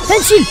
Henshin!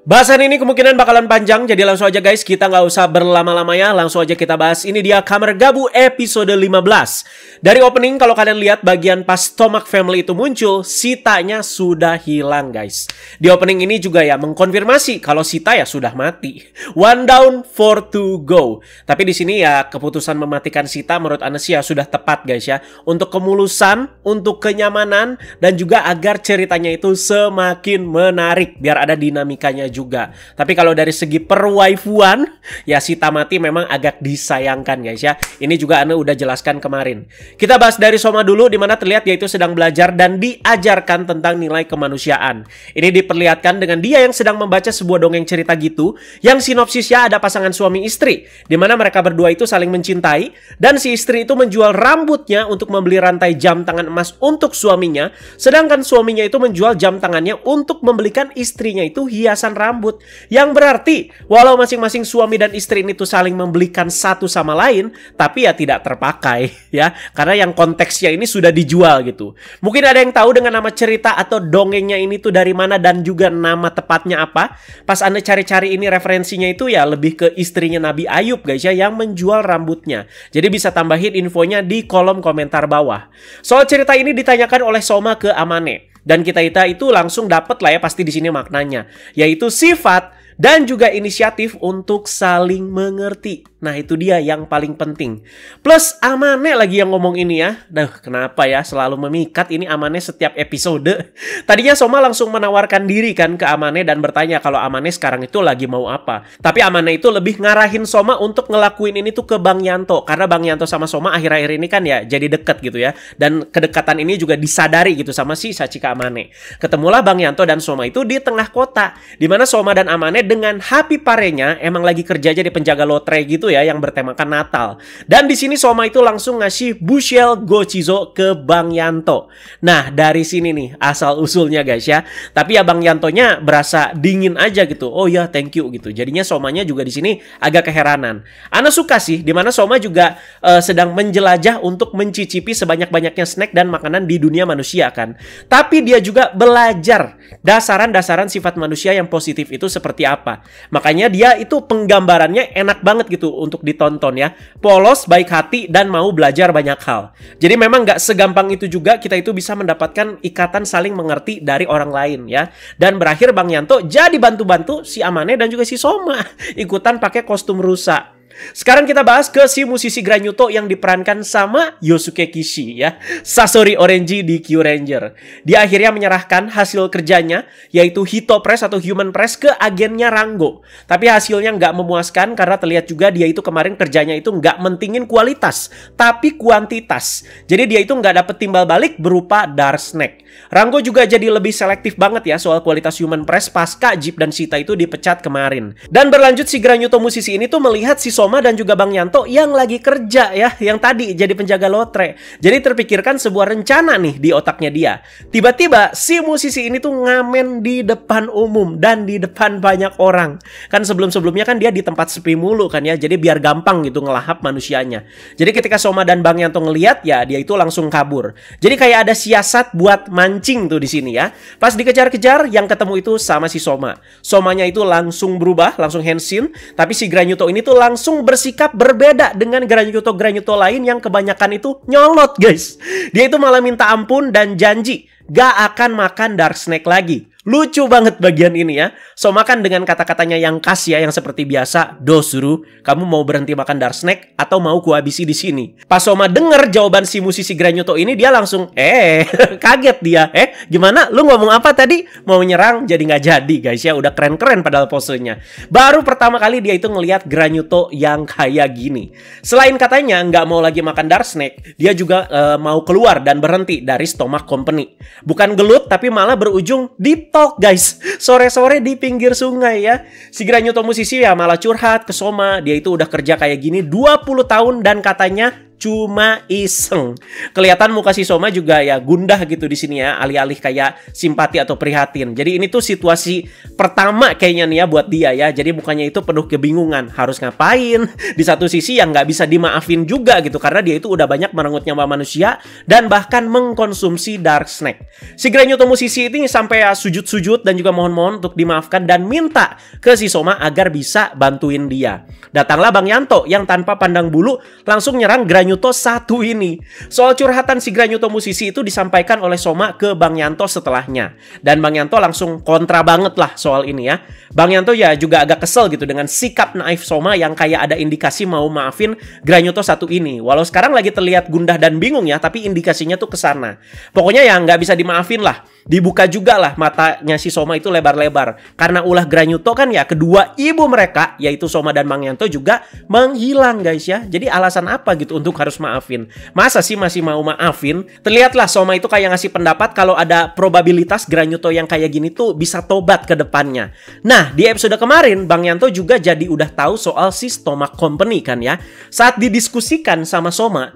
Bahasan ini kemungkinan bakalan panjang, jadi langsung aja guys, kita nggak usah berlama-lama ya, langsung aja kita bahas. Ini dia Kamen Rider episode 15. Dari opening kalau kalian lihat bagian pas Tomak Family itu muncul, Sitanya sudah hilang guys. Di opening ini juga ya mengkonfirmasi kalau Sita ya sudah mati. One down, four to go. Tapi di sini ya keputusan mematikan Sita menurut Anes ya sudah tepat guys ya. Untuk kemulusan, untuk kenyamanan, dan juga agar ceritanya itu semakin menarik, biar ada dinamikanya juga. Tapi kalau dari segi perwaifuan, ya Sita mati memang agak disayangkan guys ya. Ini juga Ane udah jelaskan kemarin. Kita bahas dari Soma dulu, dimana terlihat dia itu sedang belajar dan diajarkan tentang nilai kemanusiaan. Ini diperlihatkan dengan dia yang sedang membaca sebuah dongeng cerita gitu, yang sinopsisnya ada pasangan suami istri, dimana mereka berdua itu saling mencintai, dan si istri itu menjual rambutnya untuk membeli rantai jam tangan emas untuk suaminya, sedangkan suaminya itu menjual jam tangannya untuk membelikan istrinya itu hiasan rambut. Yang berarti walau masing-masing suami dan istri ini tuh saling membelikan satu sama lain, tapi ya tidak terpakai ya, karena yang konteksnya ini sudah dijual gitu. Mungkin ada yang tahu dengan nama cerita atau dongengnya ini tuh dari mana dan juga nama tepatnya apa? Pas Anda cari-cari ini referensinya itu ya lebih ke istrinya Nabi Ayub guys ya, yang menjual rambutnya. Jadi bisa tambahin infonya di kolom komentar bawah. Soal cerita ini ditanyakan oleh Soma ke Amane. Dan kita itu langsung dapat lah ya pasti di sini maknanya, yaitu sifat dan juga inisiatif untuk saling mengerti. Nah itu dia yang paling penting. Plus Amane lagi yang ngomong ini ya. Kenapa ya selalu memikat ini Amane setiap episode. Tadinya Soma langsung menawarkan diri kan ke Amane dan bertanya kalau Amane sekarang itu lagi mau apa. Tapi Amane itu lebih ngarahin Soma untuk ngelakuin ini tuh ke Bang Yanto. Karena Bang Yanto sama Soma akhir-akhir ini kan ya jadi deket gitu ya. Dan kedekatan ini juga disadari gitu sama si Sachika Amane. Ketemulah Bang Yanto dan Soma itu di tengah kota, dimana Soma dan Amane dengan happy parenya emang lagi kerja jadi penjaga lotre gitu ya, yang bertemakan Natal. Dan di sini Soma itu langsung ngasih bushel Gochizo ke Bang Yanto. Nah dari sini nih asal usulnya guys ya. Tapi ya Bang Yantonya berasa dingin aja gitu. Oh ya thank you gitu. Jadinya Somanya juga di sini agak keheranan. Ana suka sih dimana Soma juga sedang menjelajah untuk mencicipi sebanyak-banyaknya snack dan makanan di dunia manusia kan. Tapi dia juga belajar dasaran-dasaran sifat manusia yang positif itu seperti apa. Makanya dia itu penggambarannya enak banget gitu untuk ditonton ya. Polos, baik hati, dan mau belajar banyak hal. Jadi memang gak segampang itu juga kita itu bisa mendapatkan ikatan saling mengerti dari orang lain ya. Dan berakhir Bang Yanto jadi bantu-bantu si Amane dan juga si Soma ikutan pakai kostum rusa. Sekarang kita bahas ke si musisi Granyuto yang diperankan sama Yosuke Kishi ya, Sasori Orenji di Kyuranger. Dia akhirnya menyerahkan hasil kerjanya yaitu Hito Press atau Human Press ke agennya Rango. Tapi hasilnya nggak memuaskan karena terlihat juga dia itu kemarin kerjanya itu nggak mentingin kualitas tapi kuantitas. Jadi dia itu nggak dapet timbal balik berupa Dark Snack. Rango juga jadi lebih selektif banget ya soal kualitas Human Press pasca Jeep dan Sita itu dipecat kemarin. Dan berlanjut si Granyuto musisi ini tuh melihat si Soma dan juga Bang Yanto yang lagi kerja ya, yang tadi jadi penjaga lotre. Jadi terpikirkan sebuah rencana nih di otaknya dia. Tiba-tiba si musisi ini tuh ngamen di depan umum dan di depan banyak orang. Kan sebelum-sebelumnya kan dia di tempat sepi mulu kan ya, jadi biar gampang gitu ngelahap manusianya. Jadi ketika Soma dan Bang Yanto ngeliat ya, dia itu langsung kabur. Jadi kayak ada siasat buat mancing tuh di sini ya. Pas dikejar-kejar yang ketemu itu sama si Soma. Somanya itu langsung berubah, langsung Henshin, tapi si Granyuto ini tuh langsung bersikap berbeda dengan Granyuto lain yang kebanyakan itu nyolot guys. Dia itu malah minta ampun dan janji gak akan makan Dark Snack lagi. Lucu banget bagian ini ya. Soma kan dengan kata-katanya yang khas ya, yang seperti biasa, Dosuru, kamu mau berhenti makan Dark Snack atau mau kuhabisi di sini? Pas Soma denger jawaban si musisi Granyuto ini, dia langsung kaget dia. Gimana? Lu ngomong apa tadi? Mau nyerang jadi nggak jadi guys ya. Udah keren-keren padahal posenya. Baru pertama kali dia itu ngelihat Granyuto yang kayak gini. Selain katanya nggak mau lagi makan Dark Snack, dia juga mau keluar dan berhenti dari Stomach Company. Bukan gelut tapi malah berujung di talk guys, sore-sore di pinggir sungai ya. Si Granyuto musisi ya malah curhat ke Soma. Dia itu udah kerja kayak gini 20 tahun dan katanya cuma iseng. Kelihatan muka si Soma juga ya gundah gitu di sini ya, alih-alih kayak simpati atau prihatin. Jadi ini tuh situasi pertama kayaknya nih ya buat dia ya. Jadi mukanya itu penuh kebingungan, harus ngapain. Di satu sisi yang nggak bisa dimaafin juga gitu, karena dia itu udah banyak merenggut nyawa manusia dan bahkan mengkonsumsi dark snack. Si Granuto musisi ini sampai ya sujud-sujud dan juga mohon-mohon untuk dimaafkan dan minta ke si Soma agar bisa bantuin dia. Datanglah Bang Yanto yang tanpa pandang bulu langsung nyerang Granuto satu ini. Soal curhatan si Granuto musisi itu disampaikan oleh Soma ke Bang Yanto setelahnya. Dan Bang Yanto langsung kontra banget lah soal ini ya. Bang Yanto ya juga agak kesel gitu dengan sikap naif Soma yang kayak ada indikasi mau maafin Granuto satu ini. Walau sekarang lagi terlihat gundah dan bingung ya, tapi indikasinya tuh ke sana. Pokoknya ya nggak bisa dimaafin lah. Dibuka juga lah matanya si Soma itu lebar-lebar. Karena ulah Granuto kan ya, kedua ibu mereka yaitu Soma dan Bang Yanto juga menghilang guys ya. Jadi alasan apa gitu untuk harus maafin? Masa sih masih mau maafin? Terlihatlah Soma itu kayak ngasih pendapat kalau ada probabilitas Granuto yang kayak gini tuh bisa tobat ke depannya. Nah di episode kemarin Bang Yanto juga jadi udah tahu soal si Stomach Company kan ya. Saat didiskusikan sama Soma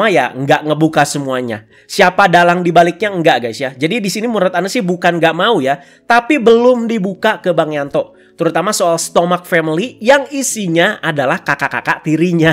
ya nggak ngebuka semuanya. Siapa dalang dibaliknya enggak guys ya. Jadi di sini menurut Anda sih bukan nggak mau ya, tapi belum dibuka ke Bang Yanto. Terutama soal Stomach Family yang isinya adalah kakak-kakak tirinya.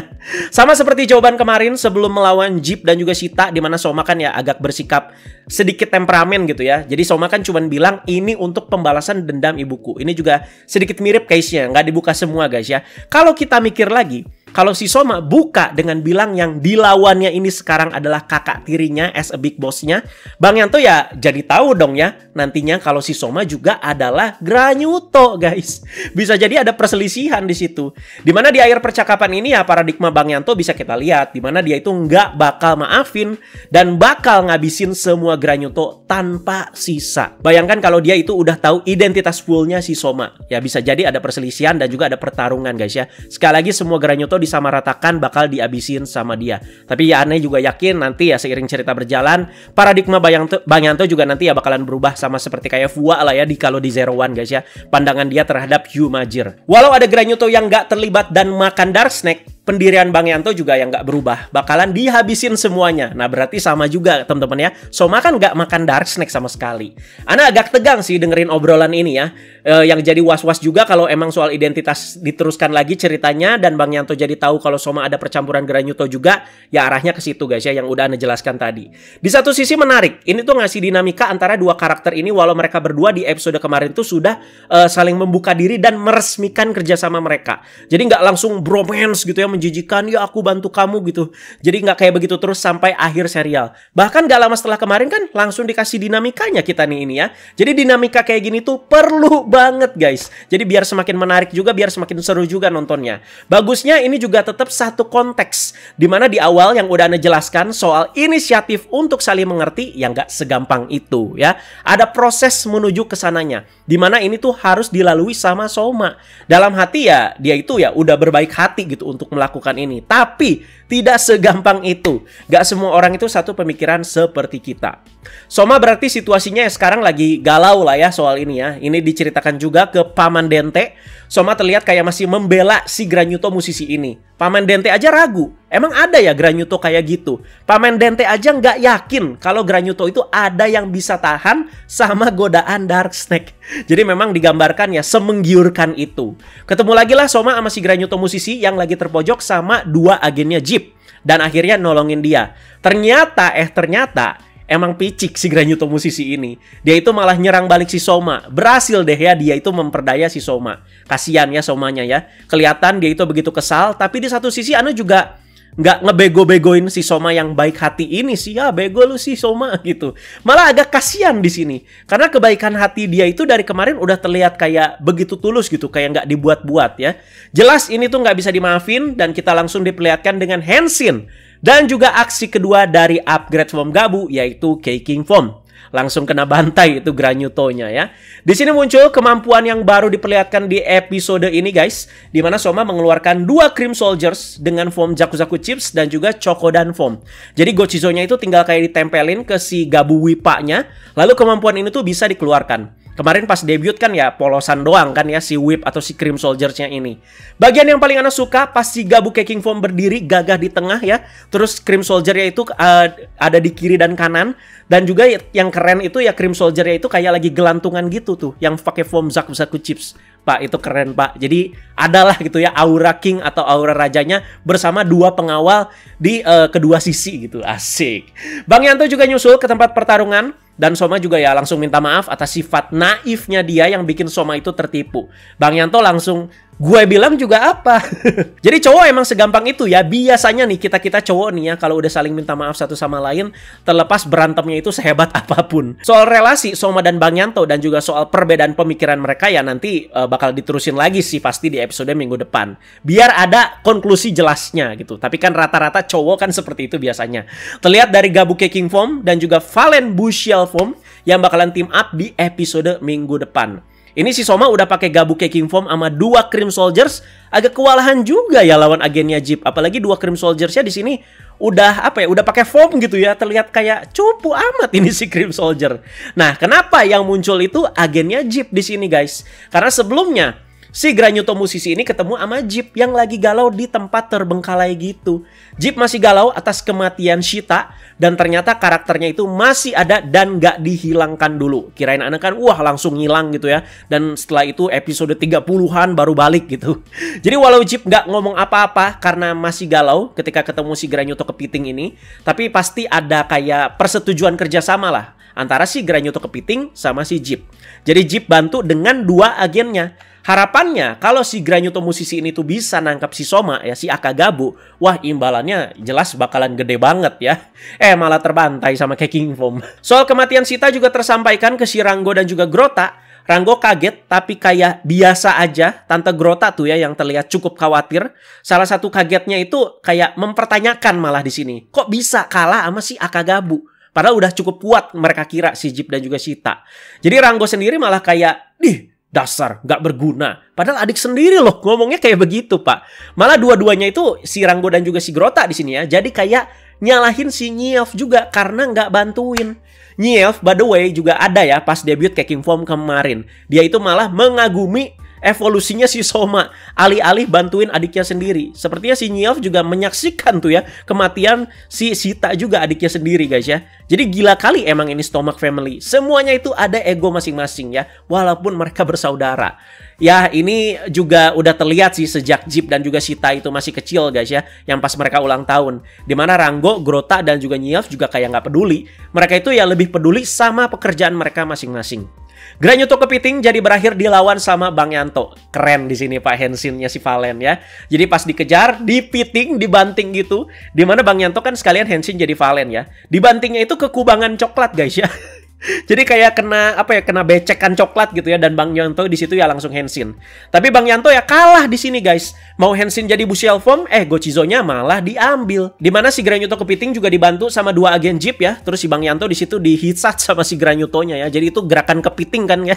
Sama seperti jawaban kemarin sebelum melawan Jeep dan juga Shita, di mana Soma kan ya agak bersikap sedikit temperamen gitu ya. Jadi Soma kan cuma bilang ini untuk pembalasan dendam ibuku. Ini juga sedikit mirip case-nya, nggak dibuka semua guys ya. Kalau kita mikir lagi, kalau si Soma buka dengan bilang yang dilawannya ini sekarang adalah kakak tirinya as a big boss-nya, Bang Yanto ya jadi tahu dong ya nantinya kalau si Soma juga adalah Granuto guys. Bisa jadi ada perselisihan di situ. Dimana di akhir percakapan ini ya paradigma Bang Yanto bisa kita lihat, dimana dia itu nggak bakal maafin dan bakal ngabisin semua Granuto tanpa sisa. Bayangkan kalau dia itu udah tahu identitas fullnya si Soma. Ya bisa jadi ada perselisihan dan juga ada pertarungan guys ya. Sekali lagi semua Granuto disamaratakan bakal dihabisin sama dia. Tapi ya aneh juga yakin nanti ya seiring cerita berjalan paradigma Bang Yanto juga nanti ya bakalan berubah sama seperti kayak Fua lah ya kalau di Zero One guys ya. Pandangan dia terhadap Hugh Majir. Walau ada Granuto yang nggak terlibat dan makan dark snack, pendirian Bang Yanto juga yang nggak berubah. Bakalan dihabisin semuanya. Nah berarti sama juga teman-teman ya. Soma kan nggak makan dark snack sama sekali. Ana agak tegang sih dengerin obrolan ini ya. Yang jadi was-was juga kalau emang soal identitas diteruskan lagi ceritanya dan Bang Yanto jadi tahu kalau Soma ada percampuran Granuto juga. Ya arahnya ke situ guys ya yang udah Ana jelaskan tadi. Di satu sisi menarik. Ini tuh ngasih dinamika antara dua karakter ini walau mereka berdua di episode kemarin tuh sudah saling membuka diri dan meresmikan kerjasama mereka. Jadi nggak langsung bromance gitu ya, menjijikan ya aku bantu kamu gitu. Jadi nggak kayak begitu terus sampai akhir serial. Bahkan gak lama setelah kemarin kan langsung dikasih dinamikanya kita nih ini ya. Jadi dinamika kayak gini tuh perlu banget guys. Jadi biar semakin menarik juga, biar semakin seru juga nontonnya. Bagusnya ini juga tetap satu konteks. Dimana di awal yang udah Anda jelaskan soal inisiatif untuk saling mengerti yang gak segampang itu ya. Ada proses menuju ke sananya. Dimana ini tuh harus dilalui sama Soma. Dalam hati ya dia itu ya udah berbaik hati gitu untuk melakukan ini. Tapi tidak segampang itu. Gak semua orang itu satu pemikiran seperti kita. Soma berarti situasinya sekarang lagi galau lah ya soal ini ya. Ini diceritakan juga ke Paman Dente. Soma terlihat kayak masih membela si Granuto musisi ini. Paman Dente aja ragu. Emang ada ya Granuto kayak gitu? Paman Dente aja nggak yakin kalau Granuto itu ada yang bisa tahan sama godaan dark snack. Jadi memang digambarkan ya semenggiurkan itu. Ketemu lagi lah Soma sama si Granuto musisi yang lagi terpojok sama dua agennya Jeep. Dan akhirnya nolongin dia. Ternyata emang picik si Granuto musisi ini. Dia itu malah nyerang balik si Soma. Berhasil deh ya dia itu memperdaya si Soma. Kasian ya Somanya ya. Kelihatan dia itu begitu kesal. Tapi di satu sisi Anu juga nggak ngebego-begoin si Soma yang baik hati ini sih. Ya bego lu si Soma gitu. Malah agak kasian di sini. Karena kebaikan hati dia itu dari kemarin udah terlihat kayak begitu tulus gitu. Kayak nggak dibuat-buat ya. Jelas ini tuh nggak bisa dimaafin. Dan kita langsung diperlihatkan dengan Henshin. Dan juga aksi kedua dari upgrade form Gabu yaitu Keiking Form. Langsung kena bantai itu Granutonya ya. Di sini muncul kemampuan yang baru diperlihatkan di episode ini guys. Dimana Soma mengeluarkan dua Cream Soldiers dengan form Jakuzaku Chips dan juga Chokodan Form. Jadi Gochizo-nya itu tinggal kayak ditempelin ke si Gabu Wipanya. Lalu kemampuan ini tuh bisa dikeluarkan. Kemarin pas debut kan ya polosan doang kan ya si Whip atau si Cream Soldiers-nya ini. Bagian yang paling Ana suka pas si Gabu Keking Foam berdiri gagah di tengah ya. Terus Cream Soldier-nya itu ada di kiri dan kanan. Dan juga yang keren itu ya Cream Soldier-nya itu kayak lagi gelantungan gitu tuh. Yang pakai foam Zaku Chips. Pak, itu keren Pak. Jadi adalah gitu ya aura King atau aura rajanya bersama dua pengawal di kedua sisi gitu. Asik. Bang Yanto juga nyusul ke tempat pertarungan. Dan Soma juga ya langsung minta maaf atas sifat naifnya dia yang bikin Soma itu tertipu. Bang Yanto langsung, gue bilang juga apa? Jadi cowok emang segampang itu ya. Biasanya nih kita cowok nih ya kalau udah saling minta maaf satu sama lain, terlepas berantemnya itu sehebat apapun. Soal relasi Soma dan Bang Yanto dan juga soal perbedaan pemikiran mereka ya nanti bakal diterusin lagi sih pasti di episode minggu depan. Biar ada konklusi jelasnya gitu. Tapi kan rata-rata cowok kan seperti itu biasanya. Terlihat dari Gabu Keking Foam dan juga Valen Bushiel Foam yang bakalan team up di episode minggu depan. Ini si Soma udah pakai Gabu Keking Foam sama dua Cream Soldiers, agak kewalahan juga ya lawan agennya Jeep. Apalagi dua Cream Soldiers-nya di sini udah apa ya? Udah pakai foam gitu ya. Terlihat kayak cupu amat ini si Cream Soldier. Nah, kenapa yang muncul itu agennya Jeep di sini, guys? Karena sebelumnya si Granuto musisi ini ketemu sama Jeep yang lagi galau di tempat terbengkalai gitu. Jeep masih galau atas kematian Shita dan ternyata karakternya itu masih ada dan gak dihilangkan dulu. Kirain anak kan wah langsung ngilang gitu ya. Dan setelah itu episode 30-an baru balik gitu. Jadi walau Jeep gak ngomong apa-apa karena masih galau ketika ketemu si Granuto Kepiting ini, tapi pasti ada kayak persetujuan kerjasama lah antara si Granuto Kepiting sama si Jeep. Jadi Jeep bantu dengan dua agennya. Harapannya kalau si Granuto musisi ini tuh bisa nangkap si Soma ya, si Akagabu, wah imbalannya jelas bakalan gede banget ya. Malah terbantai sama Keking Foam. Soal kematian Shita juga tersampaikan ke si Rango dan juga Grota. Rango kaget tapi kayak biasa aja. Tante Grota tuh ya yang terlihat cukup khawatir. Salah satu kagetnya itu kayak mempertanyakan malah di sini. Kok bisa kalah sama si Akagabu? Padahal udah cukup kuat mereka kira si Jeep dan juga Shita. Jadi Rango sendiri malah kayak, dasar, gak berguna. Padahal adik sendiri loh ngomongnya kayak begitu, Pak. Malah dua-duanya itu si Rango dan juga si Grota di sini ya. Jadi kayak nyalahin si Nyelf juga karena gak bantuin. Nyelf by the way juga ada ya pas debut Keking Foam kemarin. Dia itu malah mengagumi evolusinya si Soma, alih-alih bantuin adiknya sendiri. Sepertinya si Nyelf juga menyaksikan tuh ya kematian si Shita juga adiknya sendiri, guys ya. Jadi gila kali emang ini Stomach Family. Semuanya itu ada ego masing-masing ya, walaupun mereka bersaudara. Ya ini juga udah terlihat sih sejak Jeep dan juga Shita itu masih kecil, guys ya, yang pas mereka ulang tahun. Dimana Rango, Grota dan juga Nyelf juga kayak nggak peduli. Mereka itu ya lebih peduli sama pekerjaan mereka masing-masing. Granuto Kepiting jadi berakhir dilawan sama Bang Yanto. Keren di sini Pak Henshin-nya si Valen ya. Jadi pas dikejar, dipiting, dibanting gitu. Dimana Bang Yanto kan sekalian Henshin jadi Valen ya. Dibantingnya itu ke kubangan coklat, guys ya. Jadi kayak kena becekan coklat gitu ya, dan Bang Yanto di situ ya langsung Henshin. Tapi Bang Yanto ya kalah di sini, guys. Mau Henshin jadi Bushiel Foam, Gochizo-nya malah diambil. Dimana si Granuto Kepiting juga dibantu sama dua agen Jeep ya. Terus si Bang Yanto di situ dihitsat sama si Granuto-nya ya. Jadi itu gerakan kepiting kan ya.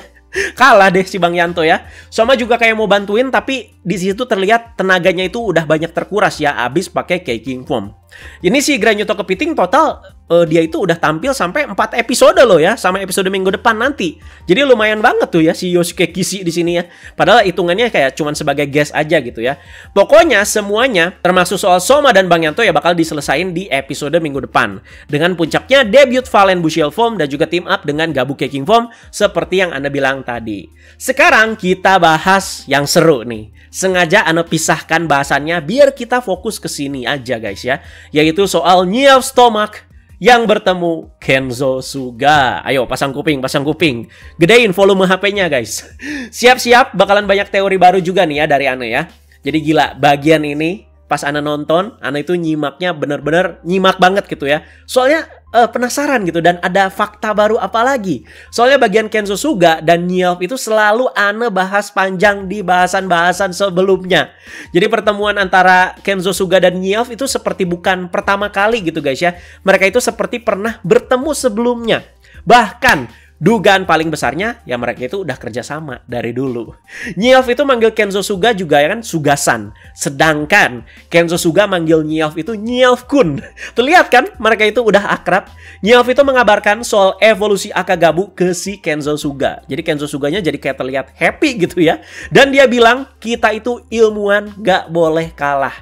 Kalah deh si Bang Yanto ya. Soma juga kayak mau bantuin, tapi di situ terlihat tenaganya itu udah banyak terkuras ya, abis pakai Keking Foam. Ini si Granuto Kepiting total dia itu udah tampil sampai 4 episode loh ya, sama episode minggu depan nanti. Jadi lumayan banget tuh ya si Yosuke Kishi di sini ya. Padahal hitungannya kayak cuman sebagai guest aja gitu ya. Pokoknya semuanya termasuk soal Soma dan Bang Yanto ya bakal diselesain di episode minggu depan. Dengan puncaknya debut Valen Bushiel Foam dan juga team up dengan Gabu Keking Foam seperti yang Anda bilang tadi. Sekarang kita bahas yang seru nih. Sengaja Anda pisahkan bahasannya biar kita fokus ke sini aja, guys ya. Yaitu soal Nyelf Stomach yang bertemu Kenzo Suga. Ayo pasang kuping, pasang kuping. Gedein volume HP-nya, guys. Siap-siap bakalan banyak teori baru juga nih ya dari Ane ya. Jadi gila, bagian ini pas Ana nonton, Ana itu nyimaknya bener-bener nyimak banget gitu ya. Soalnya penasaran gitu, dan ada fakta baru apa lagi. Soalnya bagian Kenzo Suga dan Nyelf itu selalu Ana bahas panjang di bahasan-bahasan sebelumnya. Jadi pertemuan antara Kenzo Suga dan Nyelf itu seperti bukan pertama kali gitu, guys ya. Mereka itu seperti pernah bertemu sebelumnya. Bahkan Dugaan paling besarnya, ya mereka itu udah kerja sama dari dulu. Nyelf itu manggil Kenzo Suga juga ya kan Sugasan. Sedangkan Kenzo Suga manggil Nyelf itu Nyelf-kun. Terlihat kan mereka itu udah akrab. Nyelf itu mengabarkan soal evolusi Akagabu ke si Kenzo Suga. Jadi Kenzo Suganya jadi kayak terlihat happy gitu ya. Dan dia bilang kita itu ilmuwan gak boleh kalah.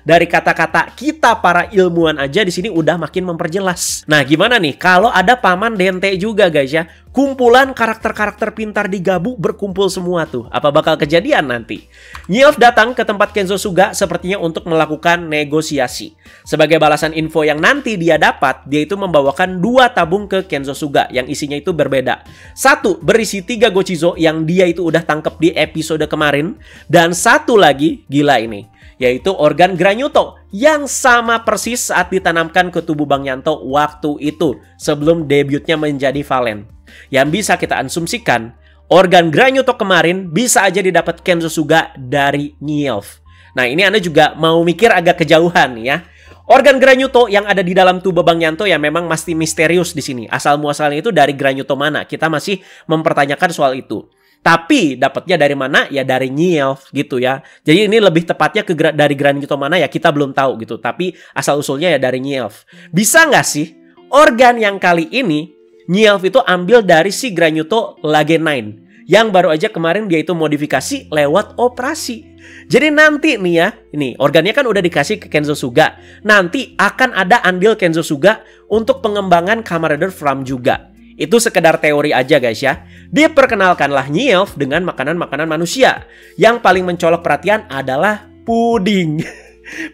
Dari kata-kata kita para ilmuwan aja di sini udah makin memperjelas. Nah, gimana nih kalau ada Paman Dente juga guys ya? Kumpulan karakter-karakter pintar di Gabu berkumpul semua tuh. Apa bakal kejadian nanti? Nyelf datang ke tempat Kenzo Suga sepertinya untuk melakukan negosiasi. Sebagai balasan info yang nanti dia dapat, dia itu membawakan 2 tabung ke Kenzo Suga yang isinya itu berbeda. Satu berisi 3 Gochizo yang dia itu udah tangkep di episode kemarin. Dan satu lagi, gila ini, yaitu organ Granyuto yang sama persis saat ditanamkan ke tubuh Bang Yanto waktu itu sebelum debutnya menjadi Valen. Yang bisa kita asumsikan, organ Granyuto kemarin bisa aja didapat Kenzo Suga dari Nyelf. Nah, ini Anda juga mau mikir agak kejauhan ya. Organ Granyuto yang ada di dalam tubuh Bang Yanto ya memang masih misterius di sini. Asal muasalnya itu dari Granyuto mana? Kita masih mempertanyakan soal itu. Tapi dapatnya dari mana? Ya dari Nyelf gitu ya. Jadi ini lebih tepatnya dari Granyuto mana ya kita belum tahu gitu. Tapi asal usulnya ya dari Nyelf. Bisa nggak sih organ yang kali ini Nyelf itu ambil dari si Granyuto Lage 9 yang baru aja kemarin dia itu modifikasi lewat operasi. Jadi nanti nih ya, ini organnya kan udah dikasih ke Kenzo Suga. Nanti akan ada andil Kenzo Suga untuk pengembangan Kamen Rider Fram juga. Itu sekedar teori aja guys ya. Diperkenalkanlah Nyelf dengan makanan-makanan manusia. Yang paling mencolok perhatian adalah puding.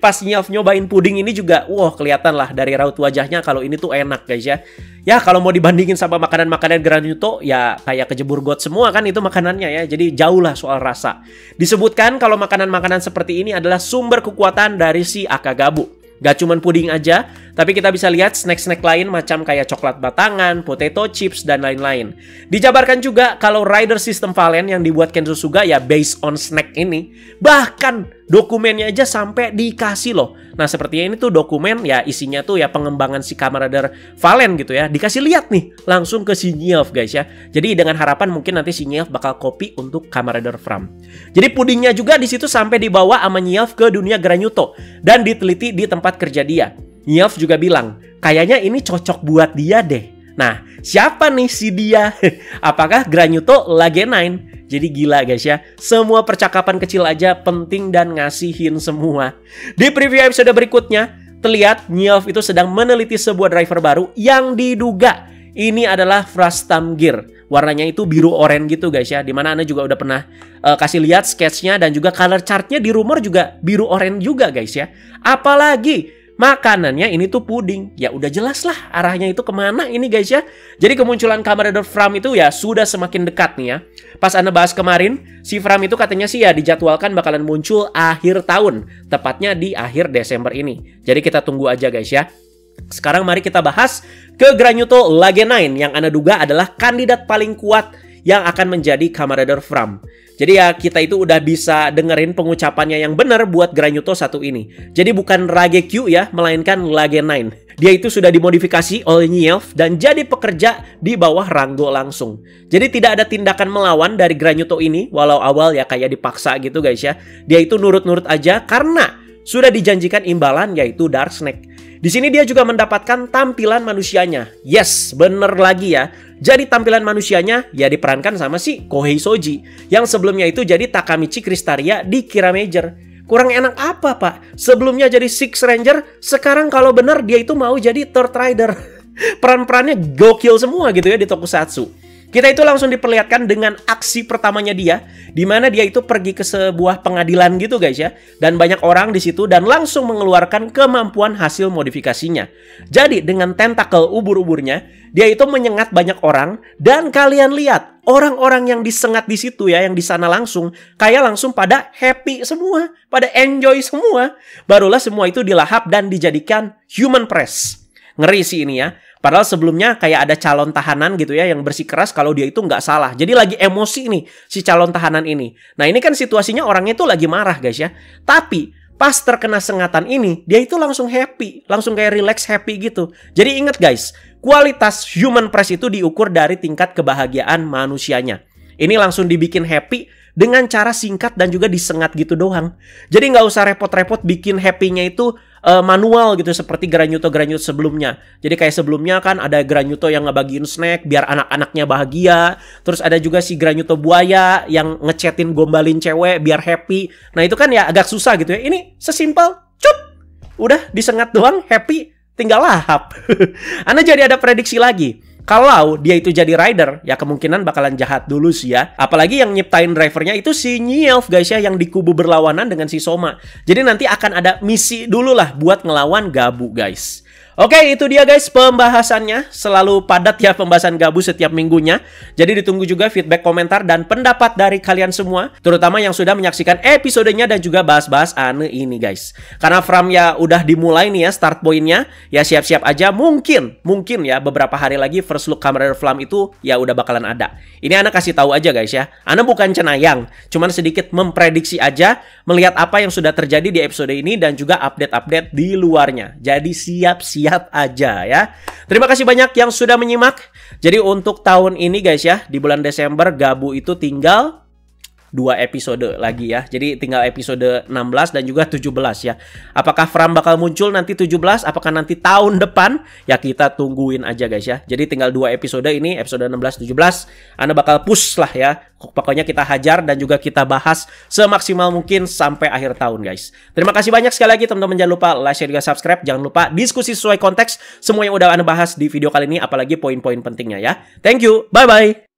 Pas Nyelf nyobain puding ini juga, wah kelihatan lah dari raut wajahnya kalau ini tuh enak guys ya. Ya kalau mau dibandingin sama makanan-makanan Granyuto, ya kayak kejebur got semua kan itu makanannya ya. Jadi jauh lah soal rasa. Disebutkan kalau makanan-makanan seperti ini adalah sumber kekuatan dari si Akagabu. Gak cuman puding aja, tapi kita bisa lihat snack-snack lain macam kayak coklat batangan, potato chips, dan lain-lain. Dijabarkan juga kalau rider sistem Valen yang dibuat Kenzo Suga ya based on snack ini. Bahkan dokumennya aja sampai dikasih loh. Nah sepertinya ini tuh dokumen ya isinya tuh ya pengembangan si Kamen Rider Valen gitu ya. Dikasih lihat nih langsung ke si Nyelf guys ya. Jadi dengan harapan mungkin nanti si Nyelf bakal copy untuk Kamen Rider Fram. Jadi pudingnya juga di situ sampai dibawa sama Nyelf ke dunia Granyuto dan diteliti di tempat kerja dia. Nyelf juga bilang, kayaknya ini cocok buat dia deh. Nah, siapa nih si dia? Apakah Granyuto Lage 9? Jadi gila guys ya. Semua percakapan kecil aja penting dan ngasihin semua. Di preview episode berikutnya, terlihat Nyelf itu sedang meneliti sebuah driver baru yang diduga ini adalah Frustum Gear. Warnanya itu biru oranye gitu guys ya. Dimana Anda juga udah pernah kasih lihat sketchnya dan juga color chartnya di rumor juga biru oranye juga guys ya. Apalagi makanannya ini tuh puding. Ya udah jelas lah arahnya itu kemana ini guys ya. Jadi kemunculan Kamen Rider Fram itu ya sudah semakin dekat nih ya. Pas Anda bahas kemarin, si Fram itu katanya sih ya dijadwalkan bakalan muncul akhir tahun. Tepatnya di akhir Desember ini. Jadi kita tunggu aja guys ya. Sekarang mari kita bahas ke Granyuto Lage 9 yang Anda duga adalah kandidat paling kuat yang akan menjadi Kamen Rider Fram. Jadi ya kita itu udah bisa dengerin pengucapannya yang benar buat Granyuto satu ini. Jadi bukan Rage Q ya, melainkan Lage 9. Dia itu sudah dimodifikasi oleh Nyelf dan jadi pekerja di bawah Rango langsung. Jadi tidak ada tindakan melawan dari Granyuto ini, walau awal ya kayak dipaksa gitu guys ya. Dia itu nurut-nurut aja karena sudah dijanjikan imbalan yaitu Dark Snake. Di sini dia juga mendapatkan tampilan manusianya. Yes, bener lagi ya. Jadi tampilan manusianya ya diperankan sama si Kohei Soji yang sebelumnya itu jadi Takamichi Kristaria di Kira Major. Kurang enak apa pak? Sebelumnya jadi Six Ranger, sekarang kalau bener dia itu mau jadi Third Rider. Peran-perannya gokil semua gitu ya di Tokusatsu. Kita itu langsung diperlihatkan dengan aksi pertamanya dia, di mana dia itu pergi ke sebuah pengadilan gitu guys ya, dan banyak orang di situ dan langsung mengeluarkan kemampuan hasil modifikasinya. Jadi dengan tentakel ubur-uburnya, dia itu menyengat banyak orang dan kalian lihat orang-orang yang disengat di situ ya, yang di sana langsung kayak langsung pada happy semua, pada enjoy semua. Barulah semua itu dilahap dan dijadikan human press. Ngeri sih ini ya. Padahal sebelumnya kayak ada calon tahanan gitu ya yang bersikeras kalau dia itu nggak salah. Jadi lagi emosi nih si calon tahanan ini. Nah ini kan situasinya orangnya tuh lagi marah guys ya. Tapi pas terkena sengatan ini dia itu langsung happy. Langsung kayak relax happy gitu. Jadi ingat guys, kualitas human press itu diukur dari tingkat kebahagiaan manusianya. Ini langsung dibikin happy dengan cara singkat dan juga disengat gitu doang. Jadi nggak usah repot-repot bikin happy-nya itu manual gitu seperti Granyuto-Granyuto sebelumnya. Jadi kayak sebelumnya kan ada Granyuto yang ngebagiin snack biar anak-anaknya bahagia. Terus ada juga si Granyuto buaya yang ngechatin gombalin cewek biar happy. Nah itu kan ya agak susah gitu ya. Ini sesimpel, cup, udah disengat doang, happy, tinggal lahap. Anda jadi ada prediksi lagi. Kalau dia itu jadi rider, ya kemungkinan bakalan jahat dulu sih ya. Apalagi yang nyiptain drivernya itu si Nyelf guys ya, yang di kubu berlawanan dengan si Soma. Jadi nanti akan ada misi dulu lah buat ngelawan Gabu guys. Oke, itu dia guys pembahasannya. Selalu padat ya pembahasan Gabu setiap minggunya. Jadi ditunggu juga feedback, komentar, dan pendapat dari kalian semua. Terutama yang sudah menyaksikan episodenya dan juga bahas-bahas aneh ini guys. Karena Fram ya udah dimulai nih ya start pointnya. Ya siap-siap aja mungkin ya beberapa hari lagi first look Kamen Rider Flam itu ya udah bakalan ada. Ini Ana kasih tahu aja guys ya. Ana bukan cenayang. Cuman sedikit memprediksi aja melihat apa yang sudah terjadi di episode ini dan juga update-update di luarnya. Jadi siap-siap aja ya. Terima kasih banyak yang sudah menyimak. Jadi untuk tahun ini guys ya, di bulan Desember Gabu itu tinggal 2 episode lagi ya. Jadi tinggal episode 16 dan juga 17 ya. Apakah Fram bakal muncul nanti 17? Apakah nanti tahun depan? Ya kita tungguin aja guys ya. Jadi tinggal 2 episode ini, episode 16, 17. Anda bakal push lah ya. Pokoknya kita hajar dan juga kita bahas semaksimal mungkin sampai akhir tahun guys. Terima kasih banyak sekali lagi teman-teman. Jangan lupa like, share, juga subscribe. Jangan lupa diskusi sesuai konteks semua yang udah Anda bahas di video kali ini. Apalagi poin-poin pentingnya ya. Thank you. Bye-bye.